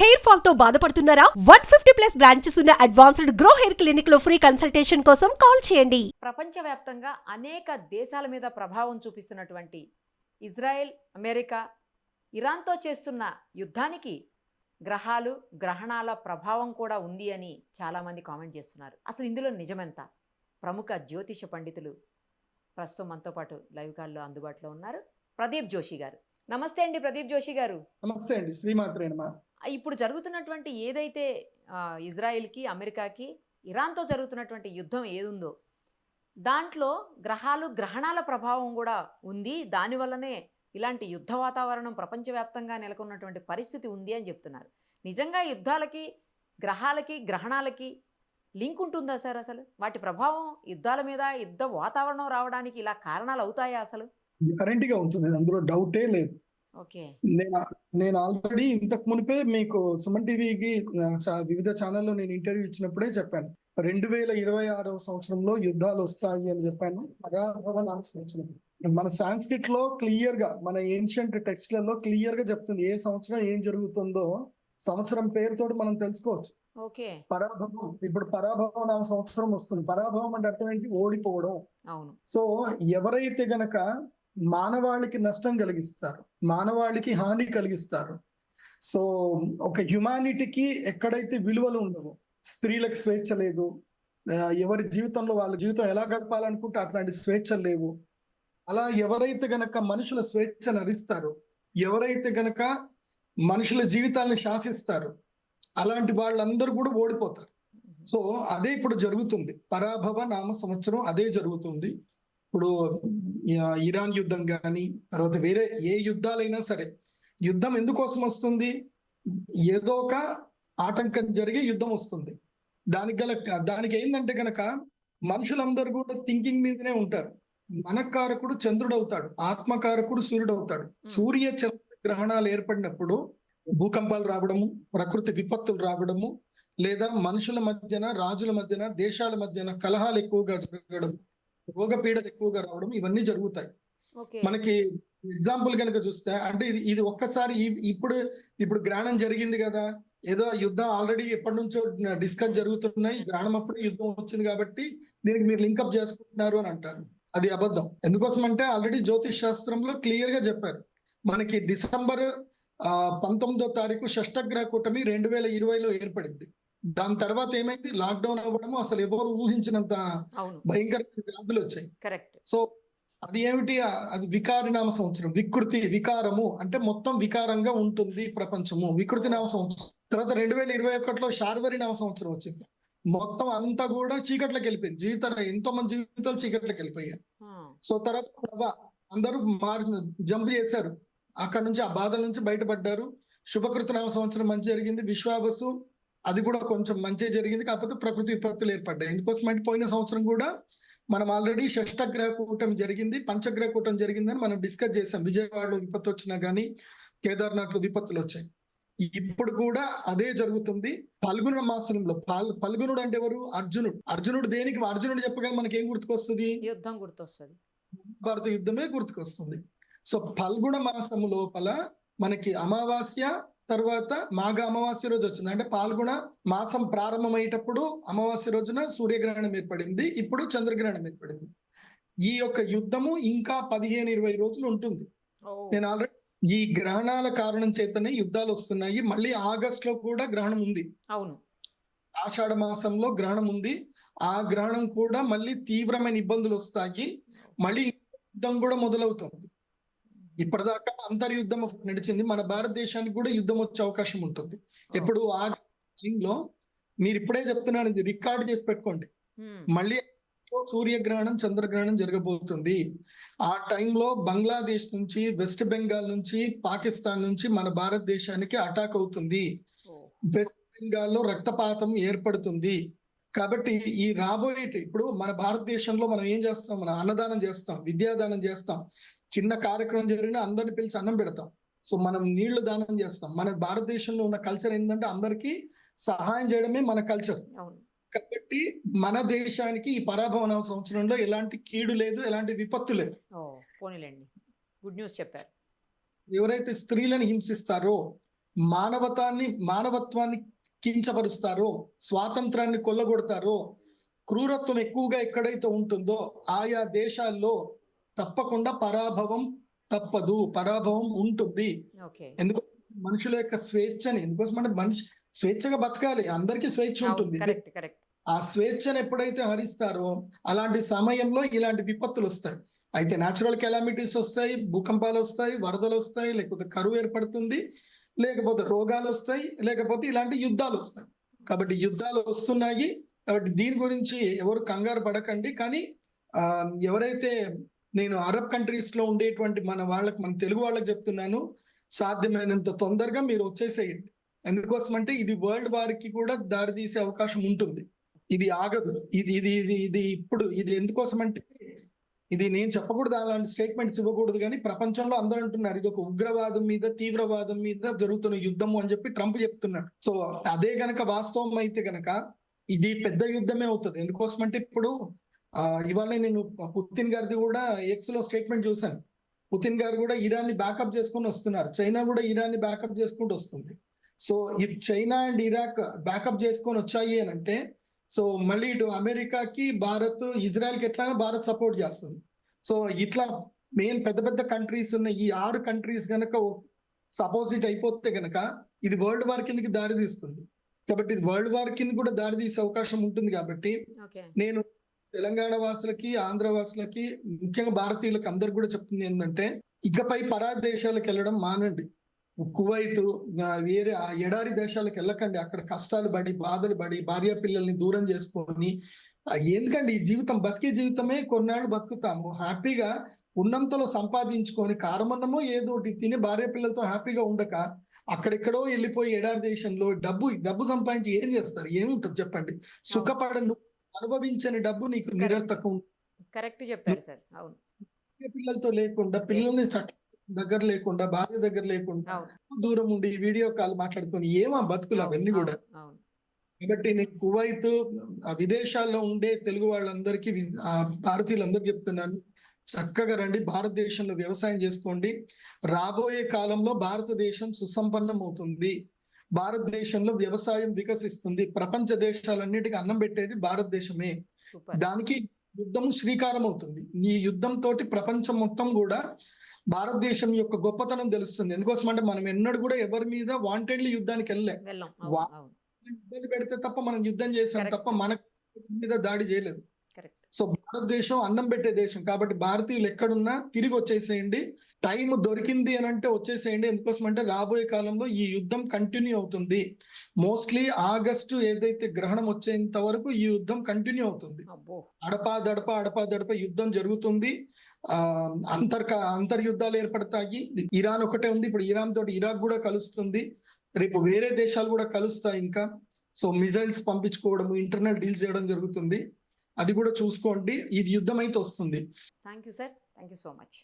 Hair fall తో బాధపడుతున్నారా? 150+ branches ఉన్న అడ్వాన్స్డ్ గ్రో హెయిర్ క్లినిక్ లో ఫ్రీ కన్సల్టేషన్ కోసం కాల్ చేయండి. ప్రపంచవ్యాప్తంగా అనేక దేశాల మీద ప్రభావం చూపిస్తున్నటువంటి ఇజ్రాయెల్, అమెరికా, ఇరాన్తో చేస్తున్న యుద్ధానికి గ్రహాలు, గ్రహణాల ప్రభావం కూడా ఉంది అని చాలామంది కామెంట్ చేస్తున్నారు. అసలు ఇందులో నిజమెంత? ప్రముఖ జ్యోతిష పండితులు ప్రస్తుతం మనతో పాటు లైవ్ కాల్లో అందుబాటులో ఉన్నారు. ప్రదీప్ జోషి గారు. నమస్తే అండి ప్రదీప్ జోషి గారు. నమస్తే అండి, శ్రీమాత్రే నమః. ఇప్పుడు జరుగుతున్నటువంటి ఏదైతే ఇజ్రాయెల్కి, అమెరికాకి, ఇరాన్తో జరుగుతున్నటువంటి యుద్ధం ఏదుందో దాంట్లో గ్రహాలు, గ్రహణాల ప్రభావం కూడా ఉంది. దానివల్లనే ఇలాంటి యుద్ధ వాతావరణం ప్రపంచవ్యాప్తంగా నెలకొన్నటువంటి పరిస్థితి ఉంది అని చెప్తున్నారు. నిజంగా యుద్ధాలకి, గ్రహాలకి, గ్రహణాలకి లింక్ ఉంటుందా సార్? అసలు వాటి ప్రభావం యుద్ధాల మీద, యుద్ధ వాతావరణం రావడానికి ఇలా కారణాలు అవుతాయా అసలు? కరెంట్గా ఉంటుంది, అందులో డౌటే లేదు. ఓకే. నేను ఆల్రెడీ ఇంతకు మునిపే మీకు సుమన్ టీవీకి వివిధ ఛానల్లో నేను ఇంటర్వ్యూ ఇచ్చినప్పుడే చెప్పాను. 2026 సంవత్సరంలో యుద్ధాలు వస్తాయి అని చెప్పాను. పరాభవ నామ సంవత్సరం మన సాంస్క్రిట్ లో క్లియర్ గా, మన ఏన్షియంట్ టెక్స్ట్లలో క్లియర్ గా చెప్తుంది ఏ సంవత్సరం ఏం జరుగుతుందో. సంవత్సరం పేరుతో మనం తెలుసుకోవచ్చు. ఓకే. పరాభవం, ఇప్పుడు పరాభవ నామ సంవత్సరం వస్తుంది. పరాభవం అంటే అర్థం ఏంటి? ఓడిపోవడం. అవును. సో ఎవరైతే గనక మానవాళికి నష్టం కలిగిస్తారు, మానవాళికి హాని కలిగిస్తారు, సో ఒక హ్యుమానిటీకి ఎక్కడైతే విలువలు ఉండవు, స్త్రీలకు స్వేచ్ఛ లేదు, ఎవరి జీవితంలో వాళ్ళ జీవితం ఎలా గడపాలనుకుంటే అట్లాంటి స్వేచ్ఛలు లేవు, అలా ఎవరైతే గనక మనుషుల స్వేచ్ఛను హరిస్తారో, ఎవరైతే గనక మనుషుల జీవితాలను శాసిస్తారు, అలాంటి వాళ్ళందరూ కూడా ఓడిపోతారు. సో అదే ఇప్పుడు జరుగుతుంది. పరాభవ నామ సంవత్సరం అదే జరుగుతుంది. ఇప్పుడు ఇరాన్ యుద్ధం కానీ, తర్వాత వేరే ఏ యుద్ధాలైనా సరే, యుద్ధం ఎందుకోసం వస్తుంది? ఏదో ఒక ఆటంకం జరిగి యుద్ధం వస్తుంది. దానికి ఏంటంటే గనక మనుషులందరూ కూడా థింకింగ్ మీదనే ఉంటారు. మనకారకుడు చంద్రుడు అవుతాడు, ఆత్మకారకుడు సూర్యుడు అవుతాడు. సూర్య చంద్ర గ్రహణాలు ఏర్పడినప్పుడు భూకంపాలు రావడము, ప్రకృతి విపత్తులు రావడము, లేదా మనుషుల మధ్యన, రాజుల మధ్యన, దేశాల మధ్యన కలహాలు ఎక్కువగా జరగడం, రోగపీడలు ఎక్కువగా రావడం, ఇవన్నీ జరుగుతాయి. మనకి ఎగ్జాంపుల్ కనుక చూస్తే, అంటే ఇది ఒక్కసారి ఇప్పుడు గ్రహణం జరిగింది కదా, ఏదో యుద్ధం ఆల్రెడీ ఎప్పటి నుంచో డిస్కస్ జరుగుతున్నాయి, గ్రహణం అప్పుడు యుద్ధం వచ్చింది కాబట్టి దీనికి మీరు లింకప్ చేసుకుంటున్నారు అని అంటారు. అది అబద్ధం. ఎందుకోసం అంటే ఆల్రెడీ జ్యోతిష్ శాస్త్రంలో క్లియర్ గా చెప్పారు. మనకి డిసెంబర్ 19వ తారీఖు షష్టగ్రహ కూటమి 2020లో ఏర్పడింది. దాని తర్వాత ఏమైంది? లాక్డౌన్ అవ్వడము, అసలు ఎవరు ఊహించినంత భయంకర వ్యాధులు వచ్చాయి. సో అది ఏమిటి? అది వికారినామ సంవత్సరం. వికారము అంటే మొత్తం వికారంగా ఉంటుంది ప్రపంచము. వికృతి నామ సంవత్సరం. తర్వాత 2021లో శార్వరి నామ సంవత్సరం వచ్చింది. మొత్తం అంతా కూడా చీకట్లోకి వెళ్ళిపోయింది. ఎంతో మంది జీవితాలు చీకట్లోకి వెళ్ళిపోయారు. సో తర్వాత అందరూ జంప్ చేశారు, అక్కడ నుంచి ఆ బాధల నుంచి బయటపడ్డారు. శుభకృతి నామ సంవత్సరం మంచి జరిగింది. విశ్వావసు, అది కూడా కొంచెం మంచి జరిగింది. కాకపోతే ప్రకృతి విపత్తులు ఏర్పడ్డాయి. ఎందుకోసం అంటే పోయిన సంవత్సరం కూడా మనం ఆల్రెడీ షష్టగ్రహ కూటమి జరిగింది, పంచగ్రహ కూటమి జరిగిందని మనం డిస్కస్ చేసాం. విజయవాడలో విపత్తు వచ్చినా కానీ, కేదార్నాథ్ లో విపత్తులు వచ్చాయి. ఇప్పుడు కూడా అదే జరుగుతుంది. ఫల్గుణ మాసంలో ఫల్గుణుడు అంటే ఎవరు? అర్జునుడు దేనికి? అర్జునుడు చెప్పగానే మనకి ఏం గుర్తుకొస్తుంది? యుద్ధం గుర్తొస్తుంది. భారత యుద్ధమే గుర్తుకొస్తుంది. సో ఫల్గుణ మాసము లోపల మనకి అమావాస్య, తర్వాత మాఘ అమావాస్య రోజు వచ్చింది. అంటే పాల్గొన మాసం ప్రారంభమయ్యేటప్పుడు అమావాస్య రోజున సూర్యగ్రహణం ఏర్పడింది, ఇప్పుడు చంద్రగ్రహణం ఏర్పడింది. ఈ యొక్క యుద్ధము ఇంకా 15-20 రోజులు ఉంటుంది. నేను ఆల్రెడీ ఈ గ్రహణాల కారణం చేతనే యుద్ధాలు వస్తున్నాయి. మళ్ళీ ఆగస్ట్ లో కూడా గ్రహణం ఉంది. అవును, ఆషాఢ మాసంలో గ్రహణం ఉంది. ఆ గ్రహణం కూడా మళ్ళీ తీవ్రమైన ఇబ్బందులు వస్తాయి. మళ్ళీ యుద్ధం కూడా మొదలవుతుంది. ఇప్పటిదాకా అంతర్యుద్ధం నడిచింది. మన భారతదేశానికి కూడా యుద్ధం వచ్చే అవకాశం ఉంటుంది. ఎప్పుడు ఆ టైంలో మీరు ఇప్పుడే చెప్తున్నాను, ఇది రికార్డ్ చేసి పెట్టుకోండి. మళ్ళీ సూర్యగ్రహణం, చంద్రగ్రహణం జరగబోతుంది. ఆ టైంలో బంగ్లాదేశ్ నుంచి, వెస్ట్ బెంగాల్ నుంచి, పాకిస్తాన్ నుంచి మన భారతదేశానికి అటాక్ అవుతుంది. వెస్ట్ బెంగాల్లో రక్తపాతం ఏర్పడుతుంది. కాబట్టి ఈ రాబోయే, ఇప్పుడు మన భారతదేశంలో మనం ఏం చేస్తాం? మనం అన్నదానం చేస్తాం, విద్యాదానం చేస్తాం, చిన్న కార్యక్రమం జరిగినా అందరిని పిలిచి అన్నం పెడతాం. సో మనం నీళ్లు దానం చేస్తాం. మన భారతదేశంలో ఉన్న కల్చర్ ఏంటంటే అందరికీ సహాయం చేయడమే మన కల్చర్. కాబట్టి మన దేశానికి ఈ పరాభవ సంవత్సరంలో ఎలాంటి కీడు లేదు, ఎలాంటి విపత్తు లేదు. పోనీలేండి, గుడ్ న్యూస్ చెప్పారు. ఎవరైతే స్త్రీలను హింసిస్తారో, మానవత్వాన్ని కించపరుస్తారో, స్వాతంత్రాన్ని కొల్లగొడతారో, క్రూరత్వం ఎక్కువగా ఎక్కడైతే ఉంటుందో ఆయా దేశాల్లో తప్పకుండా పరాభవం తప్పదు, పరాభవం ఉంటుంది. ఓకే. ఎందుకు మనుషుల యొక్క స్వేచ్ఛని, ఎందుకోసం అంటే మనిషి స్వేచ్ఛగా బతకాలి, అందరికీ స్వేచ్ఛ ఉంటుంది. Correct correct. ఆ స్వేచ్ఛను ఎప్పుడైతే హరిస్తారో అలాంటి సమయంలో ఇలాంటి విపత్తులు వస్తాయి. అయితే న్యాచురల్ కెలామిటీస్ వస్తాయి, భూకంపాలు వస్తాయి, వరదలు వస్తాయి, లేకపోతే కరువు ఏర్పడుతుంది, లేకపోతే రోగాలు వస్తాయి, లేకపోతే ఇలాంటి యుద్ధాలు వస్తాయి. కాబట్టి యుద్ధాలు వస్తున్నాయి. కాబట్టి దీని గురించి ఎవరు కంగారు పడకండి. కానీ ఎవరైతే నేను అరబ్ కంట్రీస్ లో ఉండేటువంటి మన తెలుగు వాళ్ళకి చెప్తున్నాను, సాధ్యమైనంత తొందరగా మీరు వచ్చేసేయండి. ఎందుకోసం అంటే ఇది వరల్డ్ వార్ కి కూడా దారి తీసే అవకాశం ఉంటుంది. ఇది ఆగదు. ఇది ఎందుకోసం అంటే ఇది నేను చెప్పకూడదు, అలాంటి స్టేట్మెంట్స్ ఇవ్వకూడదు, కానీ ప్రపంచంలో అందరూ అంటున్నారు ఇది ఒక ఉగ్రవాదం మీద, తీవ్రవాదం మీద జరుగుతున్న యుద్ధము అని చెప్పి ట్రంప్ చెప్తున్నాడు. సో అదే గనక వాస్తవం అయితే గనక ఇది పెద్ద యుద్ధమే అవుతుంది. ఎందుకోసం అంటే ఇప్పుడు ఇవాళ నేను పుతిన్ గారిది కూడా ఎక్స్ లో స్టేట్మెంట్ చూశాను. పుతిన్ గారు కూడా ఇరాన్ ని బ్యాకప్ చేసుకొని వస్తున్నారు, చైనా కూడా ఇరాన్ ని బ్యాకప్ చేసుకుంటూ వస్తుంది. So if China and Iraq backup చేసుకొని వచ్చాయి అని అంటే, సో మళ్ళీ ఇటు అమెరికాకి, భారత్, ఇజ్రాయెల్ కి ఎట్లాగా భారత్ సపోర్ట్ చేస్తుంది. సో ఇట్లా మెయిన్ పెద్ద పెద్ద కంట్రీస్ ఉన్న ఈ 6 కంట్రీస్ గనక సపోజిట్ అయిపోతే గనక ఇది వరల్డ్ వార్ కిందకి దారి తీస్తుంది. కాబట్టి ఇది వరల్డ్ వార్ కింద కూడా దారి తీసే అవకాశం ఉంటుంది. కాబట్టి నేను తెలంగాణ వాసులకి, ఆంధ్ర వాసులకి, ముఖ్యంగా భారతీయులకు అందరికి కూడా చెప్తుంది ఏంటంటే, ఇకపై పరాయి దేశాలకు వెళ్ళడం మానండి. కువైత్, వేరే ఎడారి దేశాలకు వెళ్ళకండి. అక్కడ కష్టాలు పడి, బాధలు పడి, భార్య పిల్లల్ని దూరం చేసుకొని ఎందుకండి ఈ జీవితం, బతికే జీవితమే కొన్నాళ్ళు బతుకుతాము. హ్యాపీగా ఉన్నంతలో సంపాదించుకొని కారమన్నమో ఏదో తిని భార్య పిల్లలతో హ్యాపీగా ఉండక అక్కడెక్కడో వెళ్ళిపోయి ఎడారి దేశంలో డబ్బు సంపాదించి ఏం చేస్తారు? ఏముంటది చెప్పండి? సుఖపడను అనుభవించని డబ్బు నీకు నిరర్థకం. కరెక్ట్ చెప్పారు సార్. అవును. పిల్లలతో లేకుండా, పిల్లల్ని దగ్గర లేకుండా, భార్య దగ్గర లేకుండా, దూరం ఉండి వీడియో కాల్ మాట్లాడుకొని ఏమా బతుకులు అవన్నీ కూడా. కాబట్టి నేను కువైత్, విదేశాల్లో ఉండే తెలుగు వాళ్ళందరికీ, భారతీయులందరికీ చెప్తున్నాను, చక్కగా రండి, భారతదేశంలో వ్యవసాయం చేసుకోండి. రాబోయే కాలంలో భారతదేశం సుసంపన్నం అవుతుంది, భారతదేశంలో వ్యవసాయం వికసిస్తుంది. ప్రపంచ దేశాలన్నిటికీ అన్నం పెట్టేది భారతదేశమే. దానికి యుద్ధం శ్రీకారం అవుతుంది. ఈ యుద్ధం తోటి ప్రపంచం మొత్తం కూడా భారతదేశం యొక్క గొప్పతనం తెలుస్తుంది. ఎందుకోసం అంటే మనం ఎన్నడూ కూడా ఎవరి మీద వాంటెడ్లీ యుద్ధానికి వెళ్ళలేం. ఇబ్బంది పెడితే తప్ప మనం యుద్ధం చేసాం తప్ప మన మీద దాడి చేయలేదు. సో భారతదేశం అన్నం పెట్టే దేశం. కాబట్టి భారతీయులు ఎక్కడున్నా తిరిగి వచ్చేసేయండి. టైం దొరికింది అని అంటే వచ్చేసేయండి. ఎందుకోసం అంటే రాబోయే కాలంలో ఈ యుద్ధం కంటిన్యూ అవుతుంది. మోస్ట్లీ ఆగస్టు ఏదైతే గ్రహణం వచ్చేంత వరకు ఈ యుద్ధం కంటిన్యూ అవుతుంది. అడపా దడప యుద్ధం జరుగుతుంది. అంతర్యుద్ధాలు ఏర్పడతాయి. ఇరాన్ ఒకటే ఉంది, ఇప్పుడు ఇరాన్ తోటి ఇరాక్ కూడా కలుస్తుంది. రేపు వేరే దేశాలు కూడా కలుస్తాయి ఇంకా. సో మిజైల్స్ పంపించుకోవడం, ఇంటర్నల్ డీల్ చేయడం జరుగుతుంది. అది కూడా చూసుకోండి. ఇది యుద్ధం అయితే వస్తుంది. Thank you sir. Thank you so much.